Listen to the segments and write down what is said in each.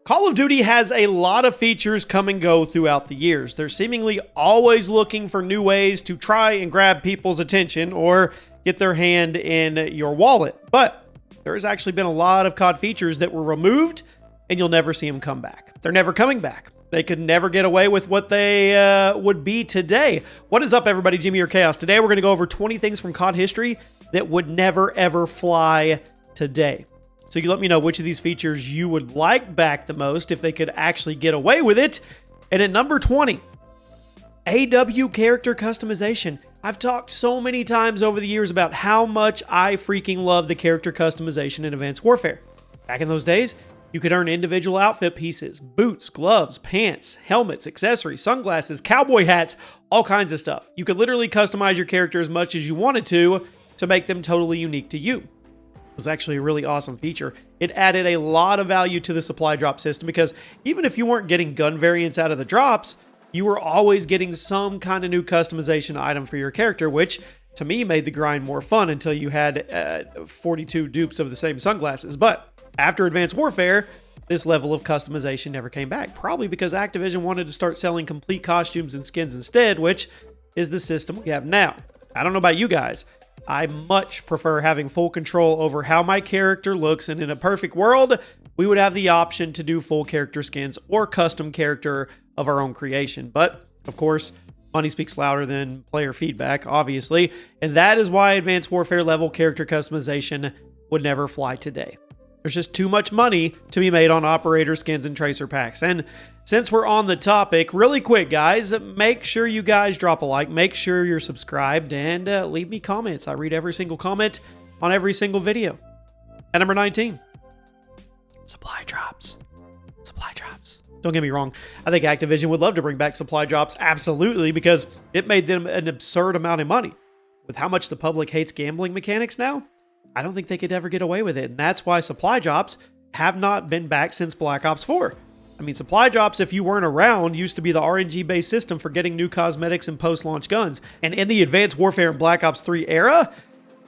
Call of Duty has a lot of features come and go throughout the years. They're seemingly always looking for new ways to try and grab people's attention or get their hand in your wallet. But there has actually been a lot of COD features that were removed and you'll never see them come back. They're never coming back. They could never get away with what they would be today. What is up, everybody? Jimmy or Chaos. Today we're going to go over 20 things from COD history that would never ever fly today. So you let me know which of these features you would like back the most if they could actually get away with it. And at number 20, AW character customization. I've talked so many times over the years about how much I freaking love the character customization in Advanced Warfare. Back in those days, you could earn individual outfit pieces, boots, gloves, pants, helmets, accessories, sunglasses, cowboy hats, all kinds of stuff. You could literally customize your character as much as you wanted to make them totally unique to you. It was actually a really awesome feature. It added a lot of value to the supply drop system because even if you weren't getting gun variants out of the drops, you were always getting some kind of new customization item for your character, which to me made the grind more fun until you had 42 dupes of the same sunglasses. But after Advanced Warfare, this level of customization never came back, probably because Activision wanted to start selling complete costumes and skins instead, which is the system we have now. I don't know about you guys. I much prefer having full control over how my character looks, and in a perfect world, we would have the option to do full character skins or custom character of our own creation. But, of course, money speaks louder than player feedback, obviously, and that is why Advanced Warfare level character customization would never fly today. There's just too much money to be made on operator skins and tracer packs. And since we're on the topic, really quick, guys, make sure you guys drop a like, make sure you're subscribed, and leave me comments. I read every single comment on every single video. At number 19, supply drops. Supply drops. Don't get me wrong. I think Activision would love to bring back supply drops, absolutely, because it made them an absurd amount of money. With how much the public hates gambling mechanics now, I don't think they could ever get away with it, and that's why supply drops have not been back since Black Ops 4. I mean, supply drops, if you weren't around, used to be the RNG-based system for getting new cosmetics and post-launch guns. And in the Advanced Warfare and Black Ops 3 era,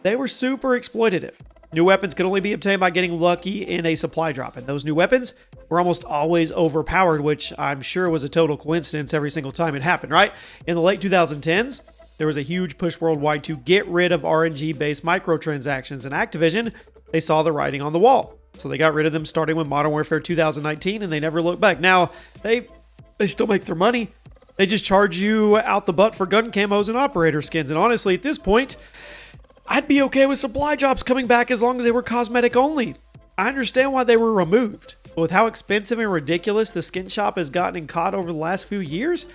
they were super exploitative. New weapons could only be obtained by getting lucky in a supply drop, and those new weapons were almost always overpowered, which I'm sure was a total coincidence every single time it happened, right? In the late 2010s, there was a huge push worldwide to get rid of RNG-based microtransactions, and Activision, they saw the writing on the wall. So they got rid of them starting with Modern Warfare 2019, and they never looked back. Now, they still make their money. They just charge you out the butt for gun camos and operator skins. And honestly, at this point, I'd be okay with supply drops coming back as long as they were cosmetic only. I understand why they were removed, but with how expensive and ridiculous the skin shop has gotten in COD over the last few years,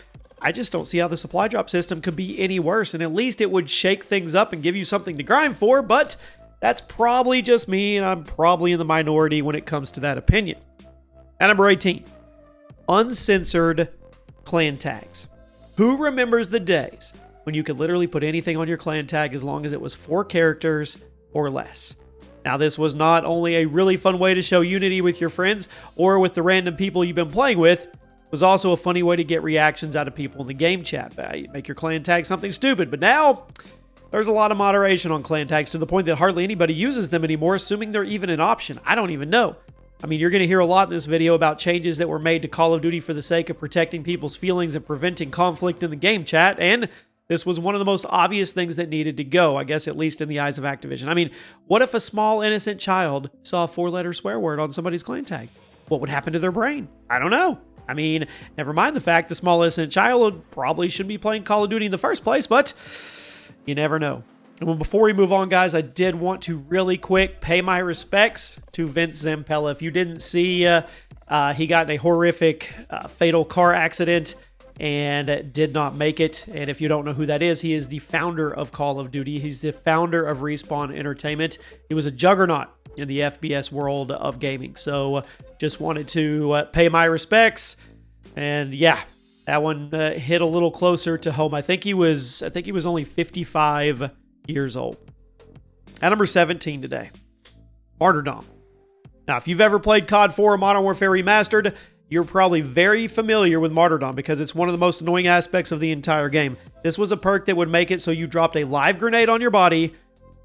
I just don't see how the supply drop system could be any worse, and at least it would shake things up and give you something to grind for, but that's probably just me, and I'm probably in the minority when it comes to that opinion. At number 18, uncensored clan tags. Who remembers the days when you could literally put anything on your clan tag as long as it was 4 characters or less? Now, this was not only a really fun way to show unity with your friends or with the random people you've been playing with, was also a funny way to get reactions out of people in the game chat. You make your clan tag something stupid, but now there's a lot of moderation on clan tags to the point that hardly anybody uses them anymore, assuming they're even an option. I don't even know. I mean, you're going to hear a lot in this video about changes that were made to Call of Duty for the sake of protecting people's feelings and preventing conflict in the game chat, and this was one of the most obvious things that needed to go, I guess, at least in the eyes of Activision. I mean, what if a small innocent child saw a 4-letter swear word on somebody's clan tag? What would happen to their brain? I don't know. I mean, never mind the fact the small innocent child probably shouldn't be playing Call of Duty in the first place, but you never know. And before we move on, guys, I did want to really quick pay my respects to Vince Zampella. If you didn't see, he got in a horrific fatal car accident and did not make it. And if you don't know who that is, he is the founder of Call of Duty. He's the founder of Respawn Entertainment. He was a juggernaut in the FBS world of gaming. So just wanted to pay my respects. And yeah, that one hit a little closer to home. I think he was only 55 years old. At number 17 today, Martyrdom. Now, if you've ever played COD 4 or Modern Warfare Remastered, you're probably very familiar with Martyrdom because it's one of the most annoying aspects of the entire game. This was a perk that would make it so you dropped a live grenade on your body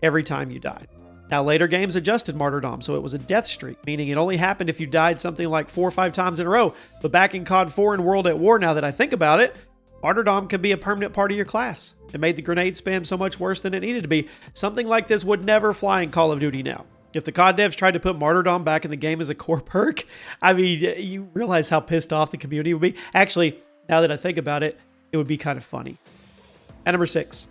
every time you died. Now, later games adjusted Martyrdom, so it was a death streak, meaning it only happened if you died something like 4 or 5 times in a row. But back in COD 4 and World at War, now that I think about it, Martyrdom could be a permanent part of your class. It made the grenade spam so much worse than it needed to be. Something like this would never fly in Call of Duty now. If the COD devs tried to put Martyrdom back in the game as a core perk, I mean, you realize how pissed off the community would be. Actually, now that I think about it, it would be kind of funny. At number 6,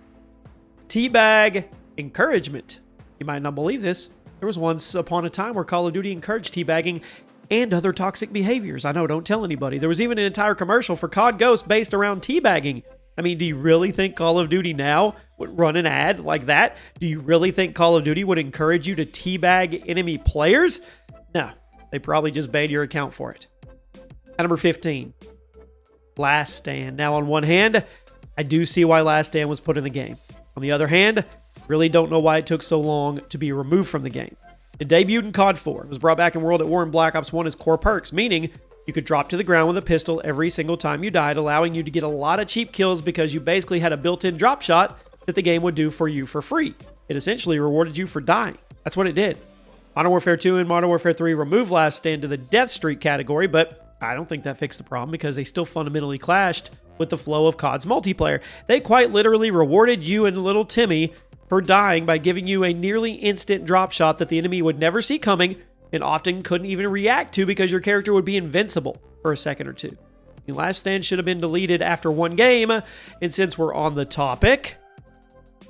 Teabag Encouragement. You might not believe this. There was once upon a time where Call of Duty encouraged teabagging and other toxic behaviors. I know, don't tell anybody. There was even an entire commercial for COD Ghost based around teabagging. I mean, do you really think Call of Duty now would run an ad like that? Do you really think Call of Duty would encourage you to teabag enemy players? No, they probably just banned your account for it. At number 15, Last Stand. Now, on one hand, I do see why Last Stand was put in the game. On the other hand, really don't know why it took so long to be removed from the game. It debuted in COD 4. It was brought back in World at War and Black Ops 1 as core perks, meaning you could drop to the ground with a pistol every single time you died, allowing you to get a lot of cheap kills because you basically had a built-in drop shot that the game would do for you for free. It essentially rewarded you for dying. That's what it did. Modern Warfare 2 and Modern Warfare 3 removed Last Stand to the death streak category, but I don't think that fixed the problem because they still fundamentally clashed with the flow of COD's multiplayer. They quite literally rewarded you and little Timmy for dying by giving you a nearly instant drop shot that the enemy would never see coming and often couldn't even react to because your character would be invincible for a second or two. The Last Stand should have been deleted after one game, and since we're on the topic,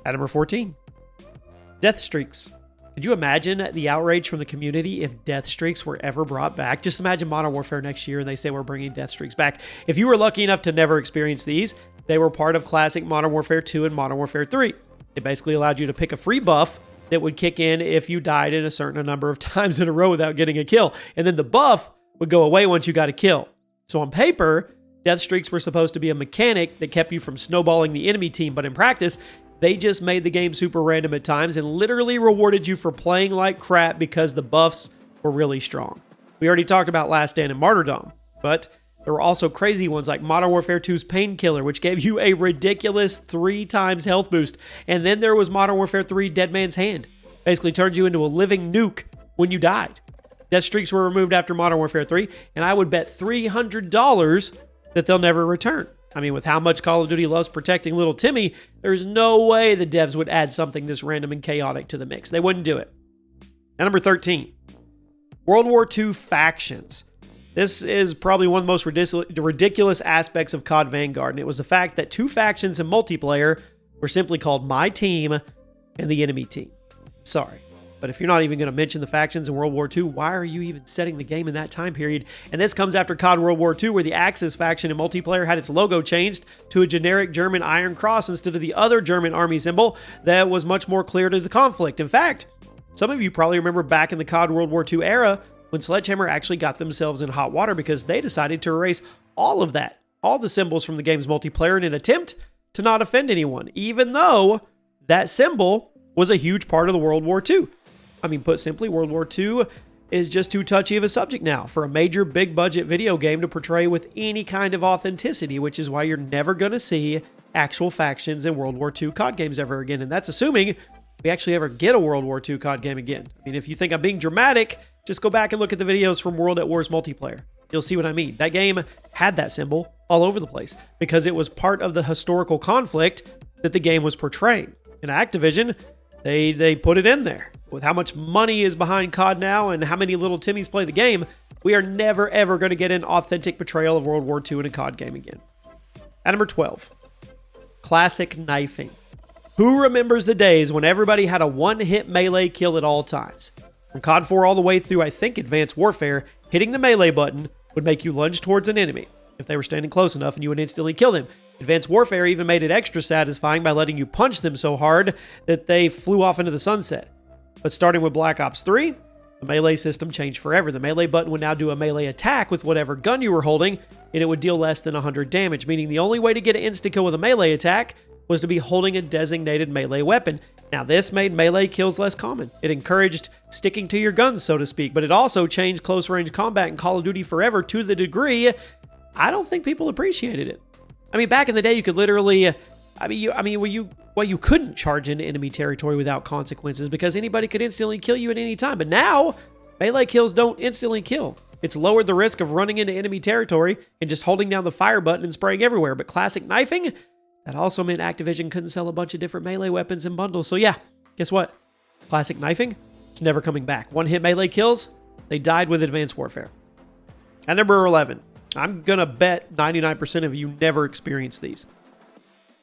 at number 14, Deathstreaks. Could you imagine the outrage from the community if Deathstreaks were ever brought back? Just imagine Modern Warfare next year and they say we're bringing Deathstreaks back. If you were lucky enough to never experience these, they were part of Classic Modern Warfare 2 and Modern Warfare 3. It basically allowed you to pick a free buff that would kick in if you died in a certain number of times in a row without getting a kill. And then the buff would go away once you got a kill. So on paper, Deathstreaks were supposed to be a mechanic that kept you from snowballing the enemy team, but in practice, they just made the game super random at times and literally rewarded you for playing like crap because the buffs were really strong. We already talked about Last Stand and Martyrdom, but there were also crazy ones like Modern Warfare 2's Painkiller, which gave you a ridiculous 3 times health boost. And then there was Modern Warfare 3 Dead Man's Hand. Basically turned you into a living nuke when you died. Death streaks were removed after Modern Warfare 3, and I would bet $300 that they'll never return. I mean, with how much Call of Duty loves protecting little Timmy, there's no way the devs would add something this random and chaotic to the mix. They wouldn't do it. At number 13, World War II factions. This is probably one of the most ridiculous aspects of COD Vanguard, and it was the fact that 2 factions in multiplayer were simply called My Team and the Enemy Team. Sorry, but if you're not even going to mention the factions in World War II, why are you even setting the game in that time period? And this comes after COD World War II, where the Axis faction in multiplayer had its logo changed to a generic German Iron Cross instead of the other German army symbol that was much more clear to the conflict. In fact, some of you probably remember back in the COD World War II era when Sledgehammer actually got themselves in hot water because they decided to erase all of that, all the symbols from the game's multiplayer in an attempt to not offend anyone, even though that symbol was a huge part of the World War II. I mean, put simply, World War II is just too touchy of a subject now for a major big budget video game to portray with any kind of authenticity, which is why you're never going to see actual factions in World War II COD games ever again. And that's assuming we actually ever get a World War II COD game again. I mean, if you think I'm being dramatic, just go back and look at the videos from World at War's multiplayer. You'll see what I mean. That game had that symbol all over the place because it was part of the historical conflict that the game was portraying. And Activision, they put it in there. With how much money is behind COD now and how many little Timmies play the game, we are never, ever going to get an authentic portrayal of World War II in a COD game again. At number 12, Classic Knifing. Who remembers the days when everybody had a one-hit melee kill at all times? From COD 4 all the way through, I think, Advanced Warfare, hitting the melee button would make you lunge towards an enemy if they were standing close enough and you would instantly kill them. Advanced Warfare even made it extra satisfying by letting you punch them so hard that they flew off into the sunset. But starting with Black Ops 3, the melee system changed forever. The melee button would now do a melee attack with whatever gun you were holding, and it would deal less than 100 damage, meaning the only way to get an insta-kill with a melee attack was to be holding a designated melee weapon. Now, this made melee kills less common. It encouraged sticking to your guns, so to speak, but it also changed close-range combat in Call of Duty forever to the degree I don't think people appreciated it. I mean, back in the day, you could literally You couldn't charge into enemy territory without consequences because anybody could instantly kill you at any time. But now, melee kills don't instantly kill. It's lowered the risk of running into enemy territory and just holding down the fire button and spraying everywhere. But classic knifing, that also meant Activision couldn't sell a bunch of different melee weapons in bundles. So yeah, guess what? Classic knifing, it's never coming back. One-hit melee kills, they died with Advanced Warfare. At number 11, I'm going to bet 99% of you never experienced these.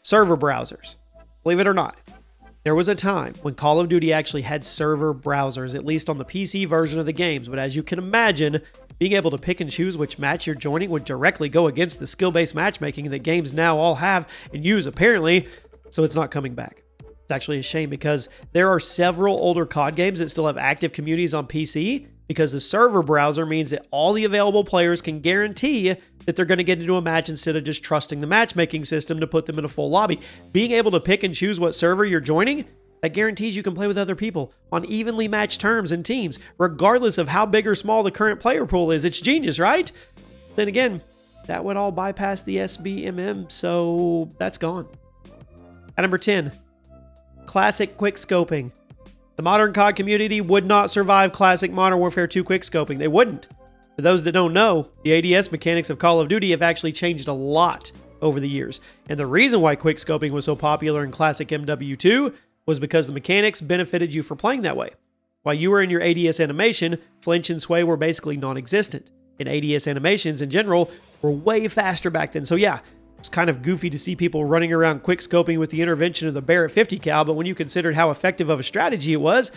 Server browsers. Believe it or not, there was a time when Call of Duty actually had server browsers, at least on the PC version of the games. But as you can imagine, being able to pick and choose which match you're joining would directly go against the skill-based matchmaking that games now all have and use, apparently, so it's not coming back. It's actually a shame because there are several older COD games that still have active communities on PC because the server browser means that all the available players can guarantee that they're going to get into a match instead of just trusting the matchmaking system to put them in a full lobby. Being able to pick and choose what server you're joining, that guarantees you can play with other people on evenly matched terms and teams, regardless of how big or small the current player pool is. It's genius, right? Then again, that would all bypass the SBMM, so that's gone. At number 10, Classic Quickscoping. The modern COD community would not survive Classic Modern Warfare 2 Quickscoping. They wouldn't. For those that don't know, the ADS mechanics of Call of Duty have actually changed a lot over the years. And the reason why Quickscoping was so popular in Classic MW2 was because the mechanics benefited you for playing that way. While you were in your ADS animation, flinch and sway were basically non-existent. And ADS animations in general were way faster back then. So yeah, it's kind of goofy to see people running around quickscoping with the intervention of the Barrett 50 cal, but when you considered how effective of a strategy it was,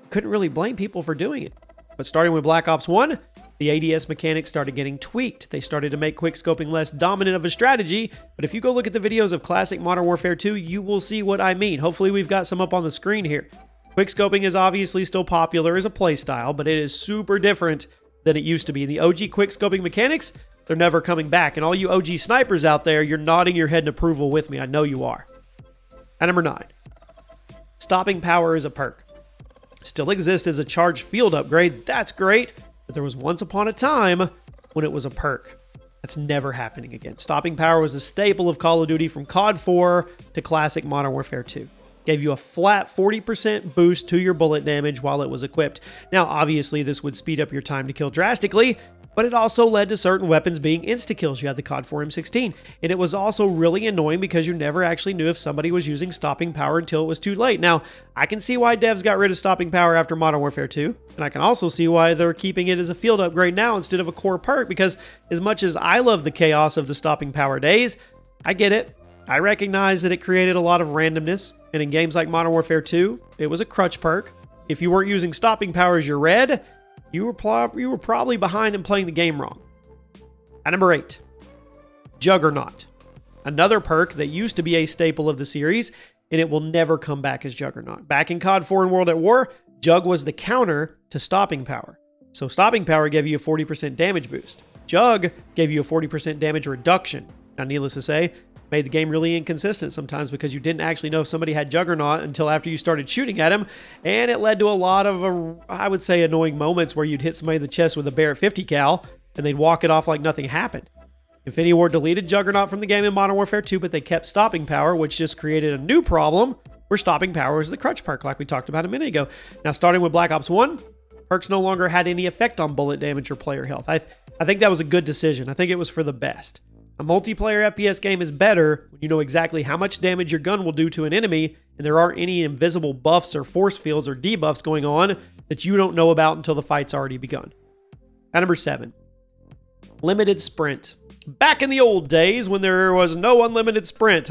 you couldn't really blame people for doing it. But starting with Black Ops 1, the ADS mechanics started getting tweaked. They started to make quickscoping less dominant of a strategy, but if you go look at the videos of Classic Modern Warfare 2, you will see what I mean. Hopefully we've got some up on the screen here. Quickscoping is obviously still popular as a playstyle, but it is super different than it used to be. The OG quickscoping mechanics, they're never coming back. And all you OG snipers out there, you're nodding your head in approval with me. I know you are. At number 9, stopping power is a perk. Still exists as a charged field upgrade. That's great. But there was once upon a time when it was a perk. That's never happening again. Stopping power was a staple of Call of Duty from COD 4 to Classic Modern Warfare 2. Gave you a flat 40% boost to your bullet damage while it was equipped. Now, obviously, this would speed up your time to kill drastically, but it also led to certain weapons being insta-kills. You had the COD 4 M16, and it was also really annoying because you never actually knew if somebody was using stopping power until it was too late. Now, I can see why devs got rid of stopping power after Modern Warfare 2, and I can also see why they're keeping it as a field upgrade now instead of a core perk, because as much as I love the chaos of the stopping power days, I get it. I recognize that it created a lot of randomness, and in games like Modern Warfare 2, it was a crutch perk. If you weren't using stopping power as your red, you were probably behind and playing the game wrong. At number 8, Juggernaut. Another perk that used to be a staple of the series, and it will never come back as Juggernaut. Back in COD 4 and World at War, Jug was the counter to stopping power. So stopping power gave you a 40% damage boost. Jug gave you a 40% damage reduction. Now, needless to say, made the game really inconsistent sometimes because you didn't actually know if somebody had Juggernaut until after you started shooting at him, and it led to a lot of, I would say, annoying moments where you'd hit somebody in the chest with a Barrett 50 cal, and they'd walk it off like nothing happened. Infinity Ward deleted Juggernaut from the game in Modern Warfare 2, but they kept stopping power, which just created a new problem where stopping power was the crutch perk like we talked about a minute ago. Now, starting with Black Ops 1, perks no longer had any effect on bullet damage or player health. I think that was a good decision. I think it was for the best. A multiplayer FPS game is better when you know exactly how much damage your gun will do to an enemy, and there aren't any invisible buffs or force fields or debuffs going on that you don't know about until the fight's already begun. At number 7, limited sprint. Back in the old days when there was no unlimited sprint.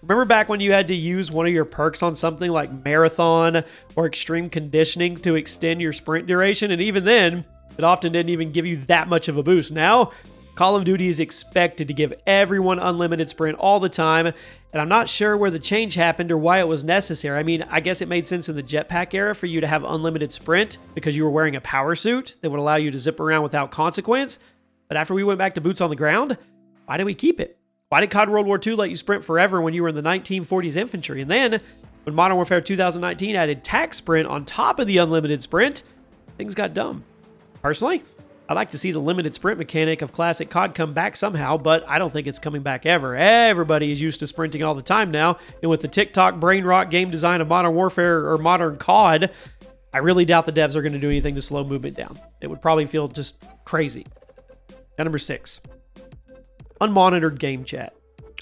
Remember back when you had to use one of your perks on something like marathon or extreme conditioning to extend your sprint duration? And even then, it often didn't even give you that much of a boost. Now, Call of Duty is expected to give everyone unlimited sprint all the time, and I'm not sure where the change happened or why it was necessary. I mean, I guess it made sense in the jetpack era for you to have unlimited sprint because you were wearing a power suit that would allow you to zip around without consequence. But after we went back to boots on the ground, why did we keep it? Why did COD World War II let you sprint forever when you were in the 1940s infantry? And then, when Modern Warfare 2019 added tac sprint on top of the unlimited sprint, things got dumb. Personally, I'd like to see the limited sprint mechanic of Classic COD come back somehow, but I don't think it's coming back ever. Everybody is used to sprinting all the time now, and with the TikTok brain rot game design of Modern Warfare or Modern COD, I really doubt the devs are going to do anything to slow movement down. It would probably feel just crazy. Now, number 6. Unmonitored game chat.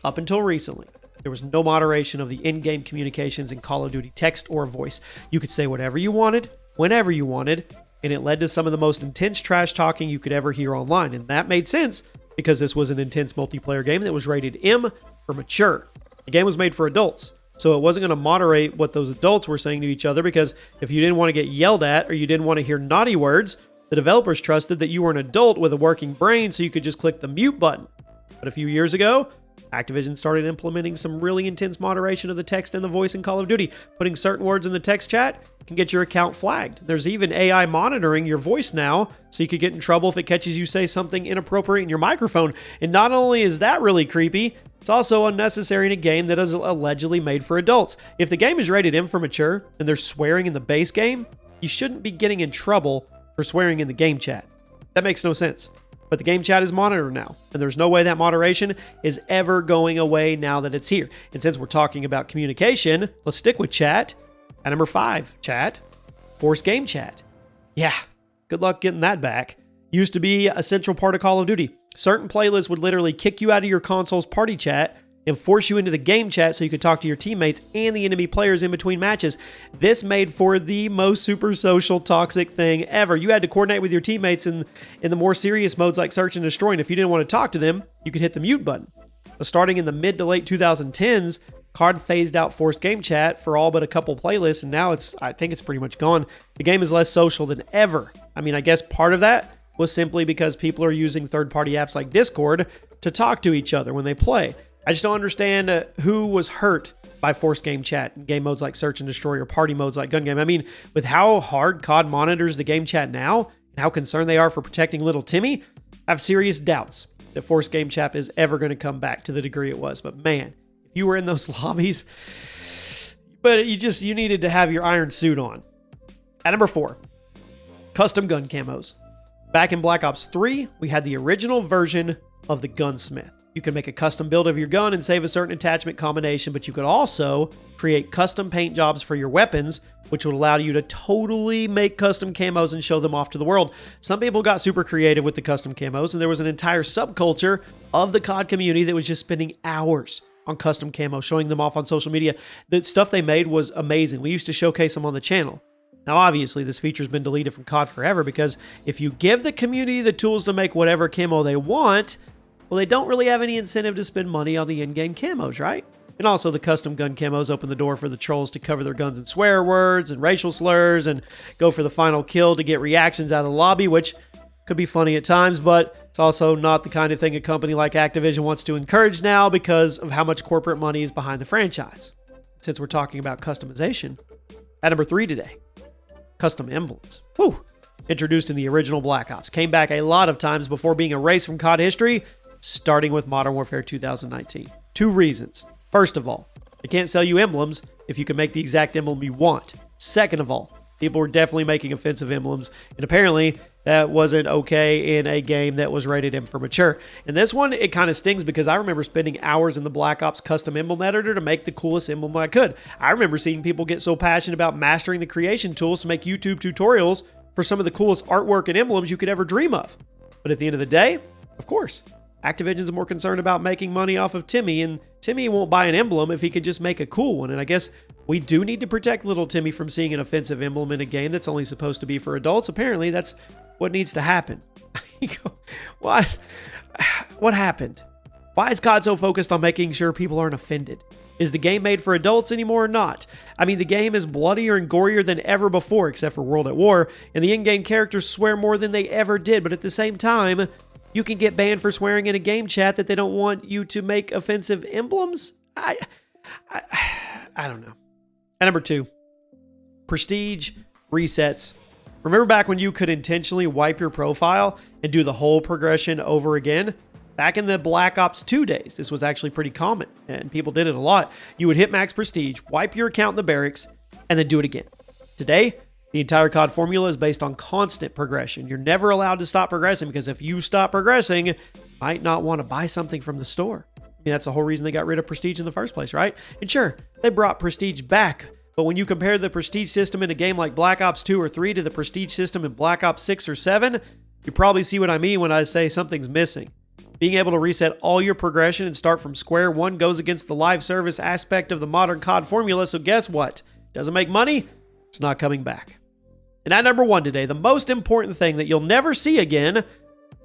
Up until recently, there was no moderation of the in-game communications in Call of Duty text or voice. You could say whatever you wanted, whenever you wanted, and it led to some of the most intense trash talking you could ever hear online. And that made sense because this was an intense multiplayer game that was rated M for mature. The game was made for adults, so it wasn't going to moderate what those adults were saying to each other, because if you didn't want to get yelled at or you didn't want to hear naughty words, the developers trusted that you were an adult with a working brain, so you could just click the mute button. But a few years ago, Activision started implementing some really intense moderation of the text and the voice in Call of Duty. Putting certain words in the text chat can get your account flagged. There's even AI monitoring your voice now, so you could get in trouble if it catches you say something inappropriate in your microphone. And not only is that really creepy, it's also unnecessary in a game that is allegedly made for adults. If the game is rated M for mature and there's swearing in the base game, you shouldn't be getting in trouble for swearing in the game chat. That makes no sense. But the game chat is monitored now, and there's no way that moderation is ever going away now that it's here. And since we're talking about communication, let's stick with chat. At number 5, chat. Forced game chat. Yeah, good luck getting that back. Used to be a central part of Call of Duty. Certain playlists would literally kick you out of your console's party chat and force you into the game chat so you could talk to your teammates and the enemy players in between matches. This made for the most super social toxic thing ever. You had to coordinate with your teammates in the more serious modes like search and destroy, and if you didn't want to talk to them, you could hit the mute button. But starting in the mid to late 2010s, COD phased out forced game chat for all but a couple playlists, and now I think it's pretty much gone. The game is less social than ever. I mean, I guess part of that was simply because people are using third-party apps like Discord to talk to each other when they play. I just don't understand who was hurt by forced game chat in game modes like Search and Destroy or party modes like Gun Game. I mean, with how hard COD monitors the game chat now and how concerned they are for protecting little Timmy, I have serious doubts that forced game chat is ever going to come back to the degree it was. But man, if you were in those lobbies, but you needed to have your iron suit on. At number 4, Custom Gun Camos. Back in Black Ops 3, we had the original version of the Gunsmith. You could make a custom build of your gun and save a certain attachment combination, but you could also create custom paint jobs for your weapons, which would allow you to totally make custom camos and show them off to the world. Some people got super creative with the custom camos, and there was an entire subculture of the COD community that was just spending hours on custom camos, showing them off on social media. The stuff they made was amazing. We used to showcase them on the channel. Now, obviously, this feature's been deleted from COD forever, because if you give the community the tools to make whatever camo they want, well, they don't really have any incentive to spend money on the in-game camos, right? And also, the custom gun camos open the door for the trolls to cover their guns in swear words and racial slurs and go for the final kill to get reactions out of the lobby, which could be funny at times, but it's also not the kind of thing a company like Activision wants to encourage now because of how much corporate money is behind the franchise. Since we're talking about customization, at number 3 today, Custom Emblems. Whew. Introduced in the original Black Ops, came back a lot of times before being erased from COD history, starting with Modern Warfare 2019. 2 reasons. First of all, they can't sell you emblems if you can make the exact emblem you want. Second of all, people were definitely making offensive emblems, and apparently that wasn't okay in a game that was rated M for mature. And this one, it kind of stings because I remember spending hours in the Black Ops custom emblem editor to make the coolest emblem I could. I remember seeing people get so passionate about mastering the creation tools to make YouTube tutorials for some of the coolest artwork and emblems you could ever dream of. But at the end of the day, of course, Activision's more concerned about making money off of Timmy, and Timmy won't buy an emblem if he could just make a cool one. And I guess we do need to protect little Timmy from seeing an offensive emblem in a game that's only supposed to be for adults. Apparently, that's what needs to happen. What happened? Why is COD so focused on making sure people aren't offended? Is the game made for adults anymore or not? I mean, the game is bloodier and gorier than ever before, except for World at War, and the in-game characters swear more than they ever did, but at the same time, you can get banned for swearing in a game chat that they don't want you to make offensive emblems? I don't know. At number 2, prestige resets. Remember back when you could intentionally wipe your profile and do the whole progression over again? Back in the Black Ops 2 days, this was actually pretty common, and people did it a lot. You would hit max prestige, wipe your account in the barracks, and then do it again. Today, The entire COD formula is based on constant progression. You're never allowed to stop progressing, because if you stop progressing, you might not want to buy something from the store. I mean, that's the whole reason they got rid of Prestige in the first place, right? And sure, they brought Prestige back, but when you compare the Prestige system in a game like Black Ops 2 or 3 to the Prestige system in Black Ops 6 or 7, you probably see what I mean when I say something's missing. Being able to reset all your progression and start from square one goes against the live service aspect of the modern COD formula, so guess what? Doesn't make money? It's not coming back. And at number 1 today, the most important thing that you'll never see again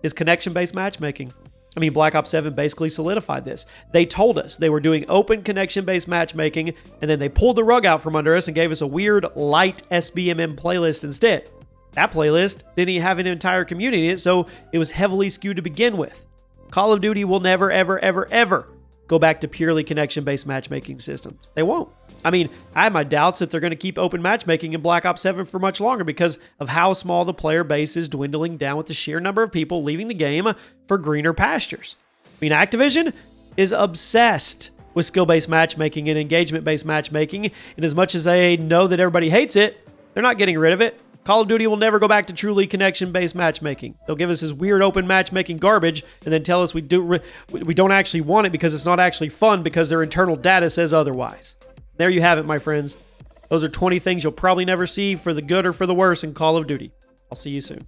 is connection-based matchmaking. I mean, Black Ops 7 basically solidified this. They told us they were doing open connection-based matchmaking, and then they pulled the rug out from under us and gave us a weird light SBMM playlist instead. That playlist didn't even have an entire community in it, so it was heavily skewed to begin with. Call of Duty will never, ever, ever, ever go back to purely connection-based matchmaking systems. They won't. I mean, I have my doubts that they're going to keep open matchmaking in Black Ops 7 for much longer because of how small the player base is dwindling down with the sheer number of people leaving the game for greener pastures. I mean, Activision is obsessed with skill-based matchmaking and engagement-based matchmaking, and as much as they know that everybody hates it, they're not getting rid of it. Call of Duty will never go back to truly connection-based matchmaking. They'll give us this weird open matchmaking garbage and then tell us we don't actually want it because it's not actually fun because their internal data says otherwise. There you have it, my friends. Those are 20 things you'll probably never see for the good or for the worse in Call of Duty. I'll see you soon.